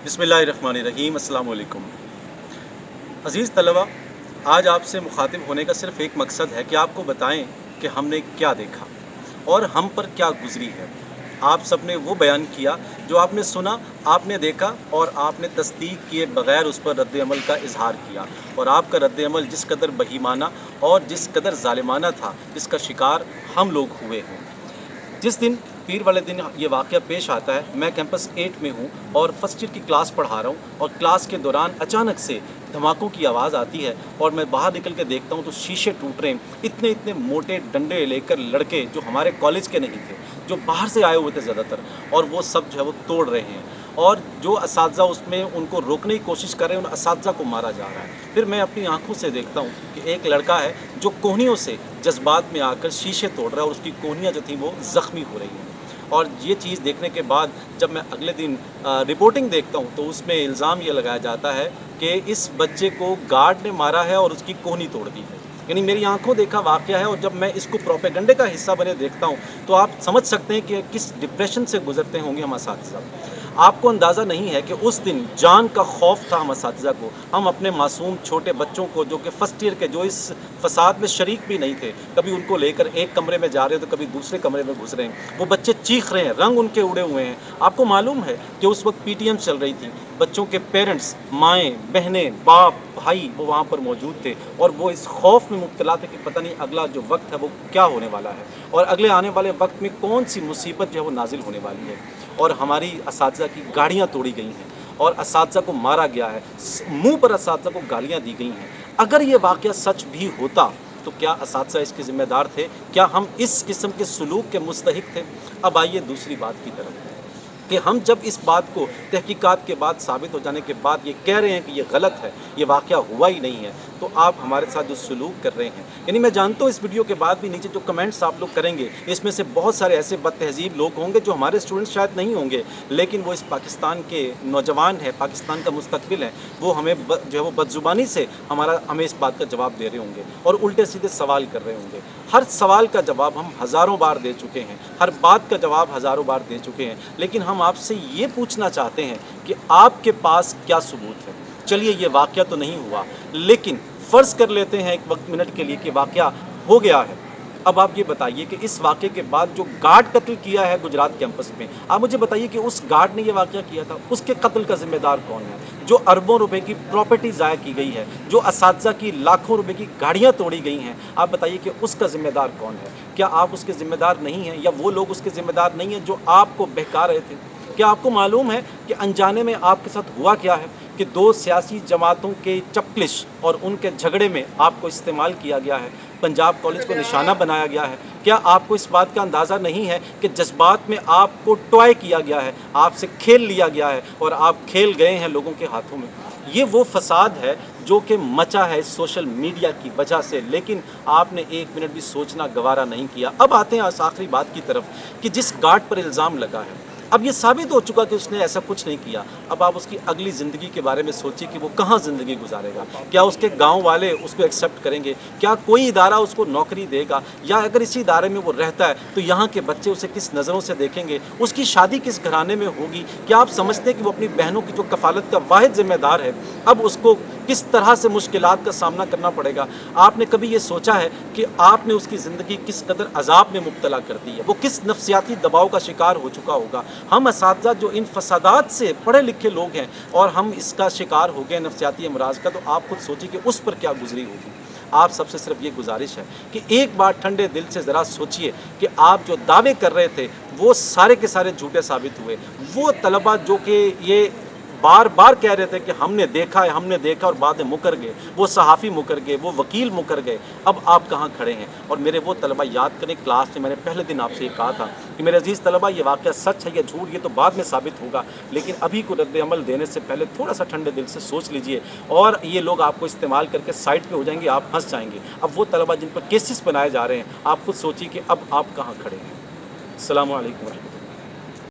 बिस्मिल्लाहिर्रहमानिर्रहीम। अस्सलाम वालेकुम। अज़ीज़ तलबा, आज आपसे मुखातिब होने का सिर्फ़ एक मकसद है कि आपको बताएं कि हमने क्या देखा और हम पर क्या गुज़री है। आप सब ने वो बयान किया जो आपने सुना, आपने देखा और आपने तस्दीक किए बग़ैर उस पर रद्द-ए-अमल का इज़हार किया, और आपका रद्द-ए-अमल जिस कदर बहीमाना और जिस कदर ज़ालिमाना था, इसका शिकार हम लोग हुए हैं। जिस दिन पीर वाले दिन ये वाक़या पेश आता है, मैं कैंपस 8 में हूँ और फर्स्ट ईयर की क्लास पढ़ा रहा हूँ, और क्लास के दौरान अचानक से धमाकों की आवाज़ आती है और मैं बाहर निकल के देखता हूँ तो शीशे टूट रहे हैं। इतने इतने मोटे डंडे लेकर लड़के जो हमारे कॉलेज के नहीं थे, जो बाहर से आए हुए थे ज़्यादातर, और वो सब जो है वो तोड़ रहे हैं, और जो असातिज़ा उसमें उनको रोकने की कोशिश कर रहे हैं, उन असातिज़ा को मारा जा रहा है। फिर मैं अपनी आंखों से देखता हूँ कि एक लड़का है जो कोहनियों से जज्बात में आकर शीशे तोड़ रहा है, और उसकी कोहनियाँ जो थी वो ज़ख्मी हो रही हैं। और ये चीज़ देखने के बाद जब मैं अगले दिन रिपोर्टिंग देखता हूँ तो उसमें इल्ज़ाम ये लगाया जाता है कि इस बच्चे को गार्ड ने मारा है और उसकी कोहनी तोड़ दी है। यानी मेरी आंखों देखा वाक़या है, और जब मैं इसको प्रोपेगेंडे का हिस्सा बने देखता हूँ तो आप समझ सकते हैं कि किस डिप्रेशन से गुजरते होंगे हम असातिज़ा। आपको अंदाज़ा नहीं है कि उस दिन जान का खौफ था हम असातिज़ा को। हम अपने मासूम छोटे बच्चों को, जो कि फ़र्स्ट ईयर के, जो इस फ़साद में शरीक भी नहीं थे, कभी उनको लेकर एक कमरे में जा रहे हैं तो कभी दूसरे कमरे में घुस रहे हैं। वो बच्चे चीख रहे हैं, रंग उनके उड़े हुए हैं। आपको मालूम है कि उस वक्त पीटीएम चल रही थी, बच्चों के पेरेंट्स, माएँ, बहनें, बाप, भाई वो वहाँ पर मौजूद थे, और वो इस खौफ में मुब्तला थे कि पता नहीं अगला जो वक्त है वो क्या होने वाला है, और अगले आने वाले वक्त में कौन सी मुसीबत जो है वो नाजिल होने वाली है। और हमारी असातिज़ा की गाड़ियाँ तोड़ी गई हैं और असातिज़ा को मारा गया है, मुंह पर असातिज़ा को गालियाँ दी गई हैं। अगर ये वाक़या सच भी होता तो क्या असातिज़ा इसके ज़िम्मेदार थे? क्या हम इस किस्म के सलूक के मुस्तहिक थे? अब आइए दूसरी बात की तरफ, कि हम जब इस बात को तहकीकात के बाद साबित हो जाने के बाद ये कह रहे हैं कि ये गलत है, ये वाक़या हुआ ही नहीं है, तो आप हमारे साथ जो सलूक कर रहे हैं, यानी मैं जानता हूँ इस वीडियो के बाद भी नीचे जो कमेंट्स आप लोग करेंगे, इसमें से बहुत सारे ऐसे बदतहज़ीब लोग होंगे जो हमारे स्टूडेंट्स शायद नहीं होंगे, लेकिन वो इस पाकिस्तान के नौजवान हैं, पाकिस्तान का मुस्तकबिल है, वो हमें जो है वो बदज़ुबानी से हमें इस बात का जवाब दे रहे होंगे और उल्टे सीधे सवाल कर रहे होंगे। हर सवाल का जवाब हम हज़ारों बार दे चुके हैं, हर बात का जवाब हज़ारों बार दे चुके हैं, लेकिन हम आपसे ये पूछना चाहते हैं कि आपके पास क्या सबूत है। चलिए, ये वाक़या तो नहीं हुआ, लेकिन फ़र्ज़ कर लेते हैं एक वक्त मिनट के लिए कि वाक़या हो गया है। अब आप ये बताइए कि इस वाक़े के बाद जो गार्ड कत्ल किया है गुजरात कैंपस में, आप मुझे बताइए कि उस गार्ड ने ये वाक़या किया था, उसके कत्ल का ज़िम्मेदार कौन है? जो अरबों रुपए की प्रॉपर्टी ज़ाया की गई है, जो असातिज़ा की लाखों रुपए की गाड़ियाँ तोड़ी गई हैं, आप बताइए कि उसका ज़िम्मेदार कौन है? क्या आप उसके ज़िम्मेदार नहीं हैं, या वो लोग उसके ज़िम्मेदार नहीं हैं जो आपको बहका रहे थे? क्या आपको मालूम है कि अनजाने में आपके साथ हुआ क्या है, कि दो सियासी जमातों के चपलिश और उनके झगड़े में आपको इस्तेमाल किया गया है, पंजाब कॉलेज को निशाना बनाया गया है? क्या आपको इस बात का अंदाज़ा नहीं है कि जज्बात में आपको टॉय किया गया है, आपसे खेल लिया गया है और आप खेल गए हैं लोगों के हाथों में? ये वो फसाद है जो कि मचा है इस सोशल मीडिया की वजह से, लेकिन आपने एक मिनट भी सोचना गवारा नहीं किया। अब आते हैं इस आखिरी बात की तरफ, कि जिस गार्ड पर इल्ज़ाम लगा है, अब ये साबित हो चुका कि उसने ऐसा कुछ नहीं किया। अब आप उसकी अगली ज़िंदगी के बारे में सोचिए कि वो कहाँ ज़िंदगी गुजारेगा। क्या उसके गांव वाले उसको एक्सेप्ट करेंगे? क्या कोई इदारा उसको नौकरी देगा? या अगर इसी इदारे में वो रहता है तो यहाँ के बच्चे उसे किस नज़रों से देखेंगे? उसकी शादी किस घराने में होगी? क्या आप समझते हैं कि वो अपनी बहनों की जो कफ़ालत का वाहिद ज़िम्मेदार है, अब उसको किस तरह से मुश्किलात का सामना करना पड़ेगा? आपने कभी ये सोचा है कि आपने उसकी ज़िंदगी किस कदर अजाब में मुब्तला कर दी है? वो किस नफ्सियाती दबाव का शिकार हो चुका होगा? हम असातिज़ा जो इन फसादात से पढ़े लिखे लोग हैं और हम इसका शिकार हो गए नफ्सियाती अमराज का, तो आप खुद सोचिए कि उस पर क्या गुजरी होगी। आप सबसे सिर्फ ये गुजारिश है कि एक बार ठंडे दिल से ज़रा सोचिए कि आप जो दावे कर रहे थे वो सारे के सारे झूठे साबित हुए। वो तलबा जो कि ये बार बार कह रहे थे कि हमने देखा है, हमने देखा, और बाद में मुकर गए, वो सहाफ़ी मुकर गए, वो वकील मुकर गए, अब आप कहाँ खड़े हैं? और मेरे वो तलबा याद करें, क्लास में मैंने पहले दिन आपसे ये कहा था कि मेरे अजीज़ तलबा, ये वाक़या सच है या झूठ ये तो बाद में साबित होगा, लेकिन अभी को रद्द-ए-अमल देने से पहले थोड़ा सा ठंडे दिल से सोच लीजिए, और ये लोग आपको इस्तेमाल करके साइड पे हो जाएंगे, आप फंस जाएंगे। अब वो तलबा जिन पर केसेस बनाए जा रहे हैं, आप खुद सोचिए कि अब आप कहाँ खड़े हैं। अस्सलामु अलैकुम।